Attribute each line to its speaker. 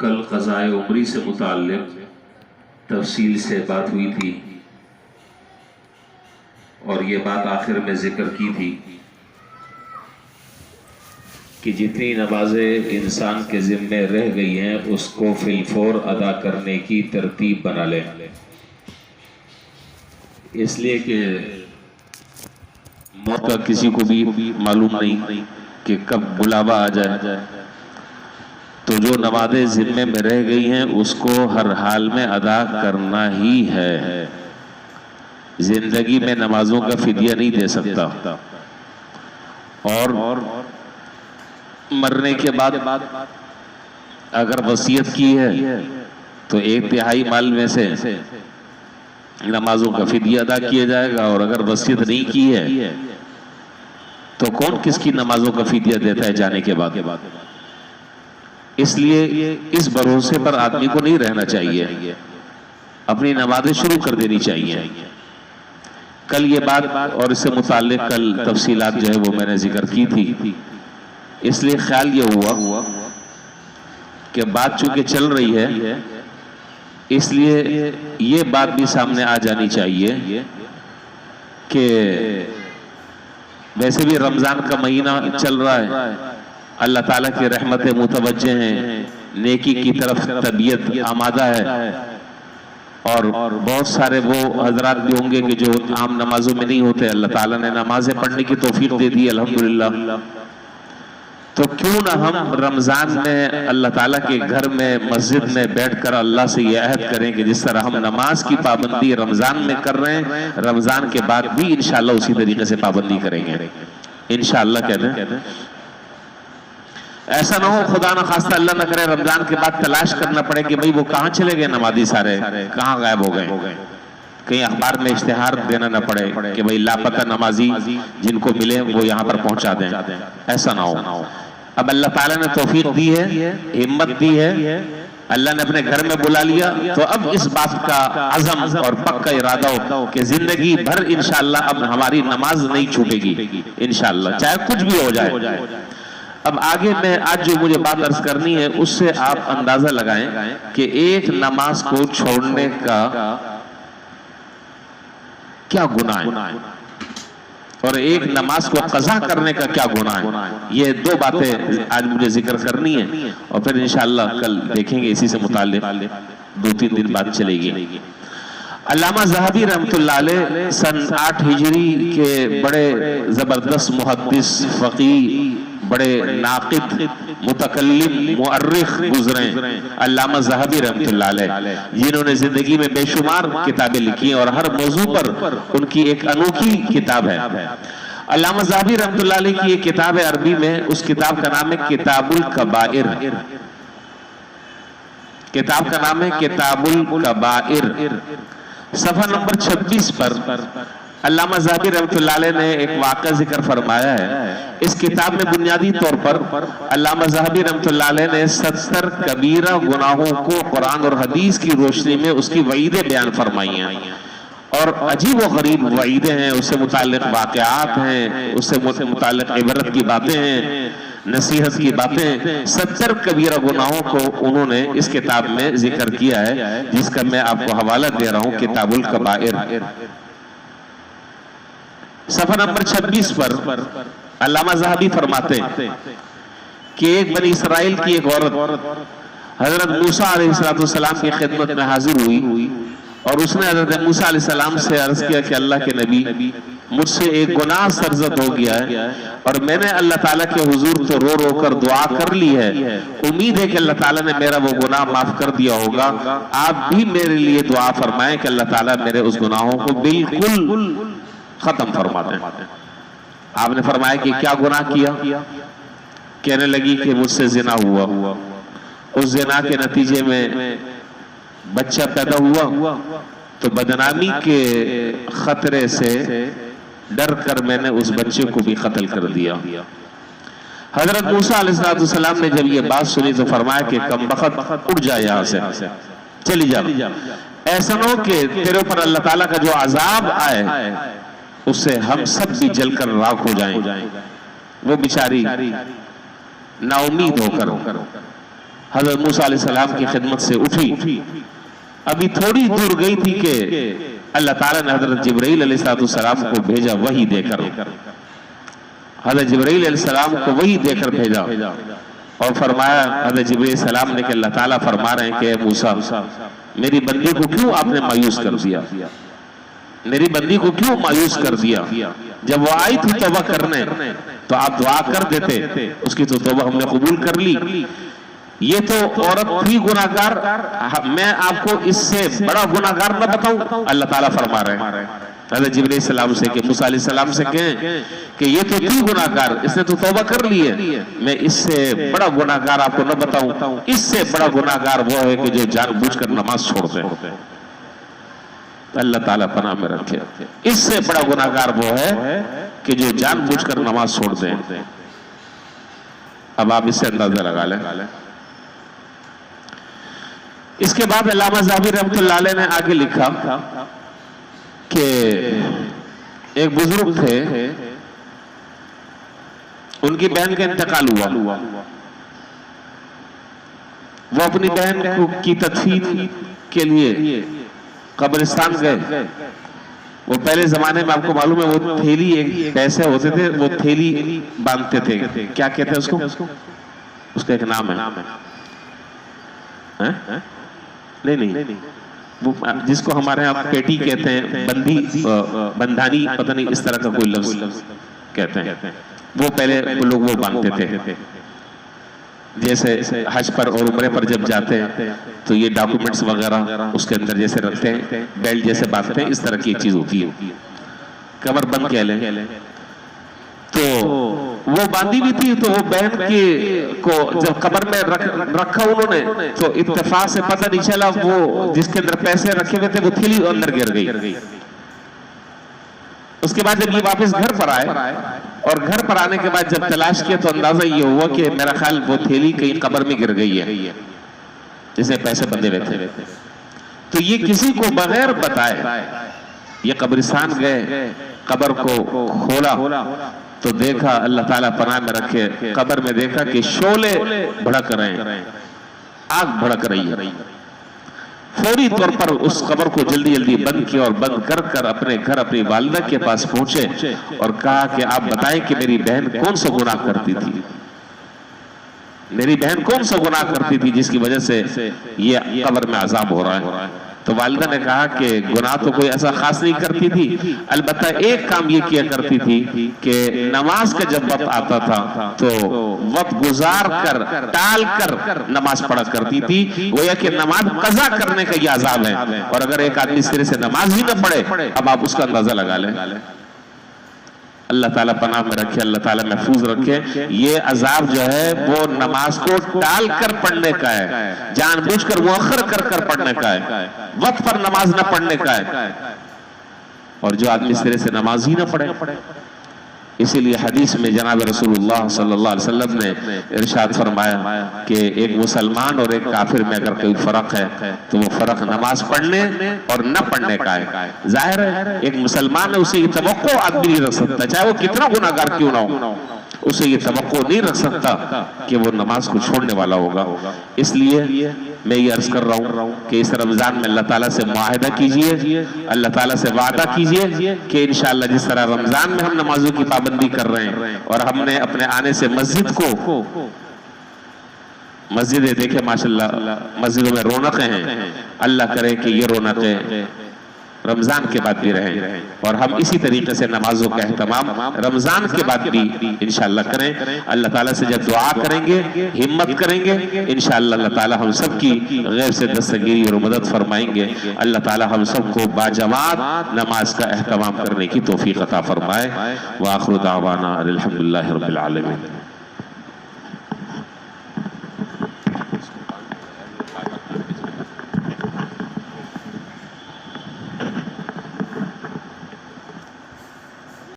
Speaker 1: کل قضائے عمری سے متعلق تفصیل سے بات ہوئی تھی اور یہ بات آخر میں ذکر کی تھی کہ جتنی نمازیں انسان کے ذمے رہ گئی ہیں اس کو فی الفور ادا کرنے کی ترتیب بنا لیں، اس لیے کہ موت کا کسی کو بھی معلوم نہیں کہ کب بلاوا آ جائے، تو جو نمازیں ذمے میں رہ گئی ہیں اس کو ہر حال میں ادا کرنا ہی ہے۔ زندگی میں نمازوں کا فدیہ نہیں دے سکتا، اور مرنے کے بعد اگر وصیت کی ہے تو 1/3 مال میں سے نمازوں کا فدیہ ادا کیا جائے گا، اور اگر وصیت نہیں کی ہے تو کون کس کی نمازوں کا فدیہ دیتا ہے جانے کے بعد؟ اس لیے اس بھروسے پر آدمی کو نہیں رہنا چاہیے، اپنی نمازیں شروع کر دینی چاہیے۔ کل یہ بات اور اس سے متعلق کل تفصیلات جو ہے وہ میں نے ذکر کی تھی، اس لیے خیال یہ ہوا کہ بات چونکہ چل رہی ہے اس لیے یہ بات بھی سامنے آ جانی چاہیے کہ ویسے بھی رمضان کا مہینہ چل رہا ہے، اللہ تعالیٰ کی رحمت متوجہ ہیں، نیکی کی طرف طبیعت آمادہ ہے، اور بہت سارے وہ حضرات بھی ہوں گے کہ جو عام نمازوں میں نہیں ہوتے، اللہ تعالیٰ نے نمازیں پڑھنے کی توفیق دے دی الحمدللہ۔ تو کیوں نہ ہم رمضان میں اللہ تعالیٰ کے گھر میں مسجد میں بیٹھ کر اللہ سے یہ عہد کریں کہ جس طرح ہم نماز کی پابندی رمضان میں کر رہے ہیں، رمضان کے بعد بھی انشاءاللہ اسی طریقے سے پابندی کریں گے انشاءاللہ۔ کہتے ہیں ایسا نہ ہو خدا نہ خواستہ اللہ نہ کرے رمضان کے بعد تلاش کرنا پڑے کہ بھئی وہ کہاں چلے گئے نمازی سارے، کہاں غائب ہو گئے، کہیں اخبار میں اشتہار دینا نہ پڑے کہ بھئی لاپتہ نمازی جن کو ملے وہ یہاں پر پہنچا دیں، ایسا نہ ہو۔ اب اللہ تعالیٰ نے توفیق دی ہے، ہمت دی ہے، اللہ نے اپنے گھر میں بلا لیا، تو اب اس بات کا عزم اور پکا ارادہ ہو کہ زندگی بھر انشاءاللہ اب ہماری نماز نہیں چھوٹے گی انشاءاللہ، چاہے کچھ بھی ہو جائے۔ اب آگے میں آج جو مجھے بات عرض کرنی ہے اس سے آپ اندازہ لگائیں کہ ایک نماز کو چھوڑنے کا کیا گناہ ہے اور ایک نماز کو قضا کرنے کا کیا گناہ ہے۔ یہ دو باتیں آج مجھے ذکر کرنی ہے، اور پھر انشاءاللہ کل دیکھیں گے اسی سے متعلق 2-3 دن بعد چلے گی۔ علامہ ذہبی رحمۃ اللہ علیہ سن 8 ہجری کے بڑے زبردست محدث، فقیہ، بڑے ناقد، متکلم، مؤرخ گزرے علامہ ذہبی رحمۃ اللہ علیہ، جنہوں نے زندگی میں بے شمار کتابیں لکھی ہیں اور ہر موضوع پر ان کی ایک انوکھی کتاب ہے۔ علامہ ذہبی رحمۃ اللہ علیہ کی ایک کتاب ہے عربی میں، اس کتاب کا نام ہے کتاب الکبائر۔ کتاب کا نام ہے کتاب الکبائر۔ صفحہ نمبر 26 پر علامہ ذہبی رحمۃ اللہ علیہ نے ایک واقعہ ذکر فرمایا ہے۔ اس کتاب میں بنیادی طور پر علامہ ذہبی رحمۃ اللہ علیہ نے 70 کبیرہ گناہوں کو قرآن اور حدیث کی روشنی میں اس کی وعیدیں بیان فرمائی ہیں، اور عجیب و غریب وعیدیں ہیں، اس سے متعلق واقعات ہیں، اس سے متعلق عبرت کی باتیں ہیں، نصیحت کی باتیں۔ 70 کبیرہ گناہوں کو انہوں نے اس کتاب میں ذکر کیا ہے، جس کا میں آپ کو حوالہ دے رہا ہوں، کتاب الکبائر۔ صفحہ نمبر 26 پر علامہ ذہبی فرماتے ہیں کہ ایک بنی اسرائیل کی ایک عورت حضرت موسیٰ علیہ السلام کی خدمت میں حاضر ہوئی، اور اس نے حضرت موسیٰ علیہ السلام سے عرض کیا کہ اللہ کے نبی، مجھ سے ایک گناہ سرزد ہو گیا ہے، اور میں نے اللہ تعالیٰ کے حضور تو رو رو کر دعا کر لی ہے، امید ہے کہ اللہ تعالیٰ نے میرا وہ گناہ معاف کر دیا ہوگا، آپ بھی میرے لیے دعا فرمائیں کہ اللہ تعالیٰ میرے اس گناہوں کو بالکل ختم فرما دیں۔ آپ نے فرمایا کہ کیا گناہ کیا؟ کہنے لگی کہ مجھ سے زنا ہوا، اس زنا کے نتیجے میں بچہ پیدا ہوا، تو بدنامی کے خطرے سے ڈر کر میں نے اس بچے کو بھی قتل کر دیا۔ حضرت موسیٰ علیہ السلام نے جب یہ بات سنی تو فرمایا کہ کم بخت اٹھ جا یہاں سے، چلی جا، ایسا نہ ہو کہ تیرے اوپر اللہ تعالیٰ کا جو عذاب آئے اس سے ہم سب بھی جل کر راکھ ہو جائیں۔ وہ بیچاری نا امید ہو کر حضرت موسیٰ علیہ السلام کی خدمت سے اٹھی، ابھی تھوڑی دور گئی تھی کہ اللہ تعالیٰ نے حضرت جبرائیل علیہ السلام کو بھیجا وحی دے کر. حضرت جبرائیل علیہ السلام کو وحی دے کر بھیجا اور فرمایا حضرت جبرائیل علیہ السلام نے کہ اللہ تعالیٰ فرما رہے ہیں کہ اے موسیٰ میری بندی کو کیوں آپ نے مایوس کر دیا، میری بندی کو کیوں مایوس کر دیا؟ جب وہ آئی تھی توبہ کرنے تو آپ دعا کر دیتے، اس کی تو توبہ ہم نے قبول کر لی. یہ تو عورت تھی گناہگار، میں آپ کو اس سے بڑا گناہگار نہ بتاؤں؟ اللہ تعالیٰ فرما رہے ہیں حضرت جبرائیل علیہ السلام سے کہ موسیٰ علیہ السلام سے کہیں کہ یہ تو تھی گناہگار، اس نے تو توبہ کر لی ہے، میں اس سے بڑا گناہگار آپ کو نہ بتاؤں؟ اس سے بڑا گناہگار وہ ہے کہ جو جان بوجھ کر نماز چھوڑ دے. اللہ تعالیٰ پناہ میں رکھے. اس سے بڑا گناہگار وہ ہے کہ جو جان بوجھ کر نماز چھوڑ دیں. اب آپ اس سے اندازہ لگا لیں. اس کے بعد علامہ ذہبی رحمۃ اللہ علیہ نے آگے لکھا کہ ایک بزرگ تھے، ان کی بہن کا انتقال ہوا، وہ اپنی بہن کی تدفین کے لیے قبرستان گئے. وہ پہلے زمانے میں آپ کو معلوم ہے وہ تھیلی ایک پیسے ہوتے تھے، وہ تھیلی باندھتے تھے، کیا کہتے ہیں اس کو؟ اس کا ایک نام ہے، نہیں وہ جس کو ہمارے ہاں پیٹی کہتے ہیں، بندھانی، پتہ نہیں اس طرح کا کوئی لفظ کہتے ہیں. وہ پہلے لوگ وہ باندھتے تھے. جیسے حج پر اور عمرے پر جب جاتے ہیں تو یہ ڈاکومنٹس وغیرہ اس کے اندر جیسے رکھتے ہیں، بیلٹ جیسے باندھتے ہیں، اس طرح کی ایک چیز ہوتی ہے، کمر بند کہہ لیں. تو وہ باندھی بھی تھی، تو وہ بہن کو جب قبر میں رکھا انہوں نے تو اتفاق سے پتہ نہیں چلا وہ جس کے اندر پیسے رکھے ہوئے تھے وہ تھیلی اندر گر گئی. اس کے بعد جب یہ واپس گھر پر آئے اور گھر پر آنے کے بعد جب تلاش کیا تو اندازہ یہ ہوا کہ میرا خیال وہ تھیلی کہیں قبر میں گر گئی ہے جس میں پیسے بندے ہوئے تھے. تو یہ کسی کو بغیر بتائے یہ قبرستان گئے، قبر کو کھولا تو دیکھا، اللہ تعالیٰ پناہ میں رکھے، قبر میں دیکھا کہ شعلے بھڑک رہے ہیں، آگ بھڑک رہی ہے. فوری طور پر اس قبر کو جلدی جلدی بند کیا اور بند کر کر اپنے گھر اپنی والدہ کے پاس پہنچے اور کہا کہ آپ بتائیں کہ میری بہن کون سا گناہ کرتی تھی، میری بہن کون سا گناہ کرتی تھی جس کی وجہ سے یہ قبر میں عذاب ہو رہا ہے. تو والدہ نے کہا کہ گناہ تو کوئی ایسا خاص نہیں کرتی تھی، البتہ ایک کام یہ کیا کرتی تھی کہ نماز کا جب وقت آتا تھا تو وقت گزار کر ٹال کر نماز پڑھا کرتی تھی. گویا کہ نماز قضا کرنے کا یہ عذاب ہے، اور اگر ایک آدمی سرے سے نماز ہی نہ پڑھے، اب آپ اس کا اندازہ لگا لیں. اللہ تعالیٰ پناہ میں رکھے، اللہ تعالیٰ محفوظ رکھے. یہ عذاب جو ہے وہ نماز کو ٹال کر پڑھنے کا ہے، جان بوجھ کر مؤخر کر کر پڑھنے کا ہے، وقت پر نماز نہ پڑھنے کا ہے. اور جو آدمی سرے سے نماز ہی نہ پڑھے، اسی لیے حدیث میں جناب رسول اللہ صلی اللہ علیہ وسلم نے ارشاد فرمایا کہ ایک مسلمان اور ایک کافر میں اگر کوئی فرق ہے تو وہ فرق نماز پڑھنے اور نہ پڑھنے کا ہے. ظاہر ہے ایک مسلمان ہے، اسے یہ توقع آدمی نہیں رکھ سکتا، چاہے وہ کتنا گناہگار کیوں نہ ہو، اسے یہ توقع نہیں رکھ سکتا کہ وہ نماز کو چھوڑنے والا ہوگا. اس لیے میں یہ عرض کر رہا ہوں کہ اس رمضان میں اللہ تعالیٰ سے معاہدہ کیجئے، اللہ تعالیٰ سے وعدہ کیجئے کہ انشاءاللہ جس طرح رمضان میں ہم نمازوں کی پابندی کر رہے ہیں اور ہم نے اپنے آنے سے مسجدیں دیکھیں ماشاءاللہ مسجدوں میں رونقیں ہیں، اللہ کرے کہ یہ رونقیں رمضان کے بعد بھی رہیں اور ہم اسی طریقے سے نمازوں کا اہتمام رمضان کے بعد بھی انشاءاللہ کریں. اللہ تعالیٰ سے جب دعا کریں گے، ہمت کریں گے، انشاءاللہ اللہ تعالیٰ ہم سب کی غیب سے دستگیری اور مدد فرمائیں گے. اللہ تعالیٰ ہم سب کو باجماعت نماز کا اہتمام کرنے کی توفیق عطا فرمائے. وآخر دعوانا الحمدللہ رب العالمین.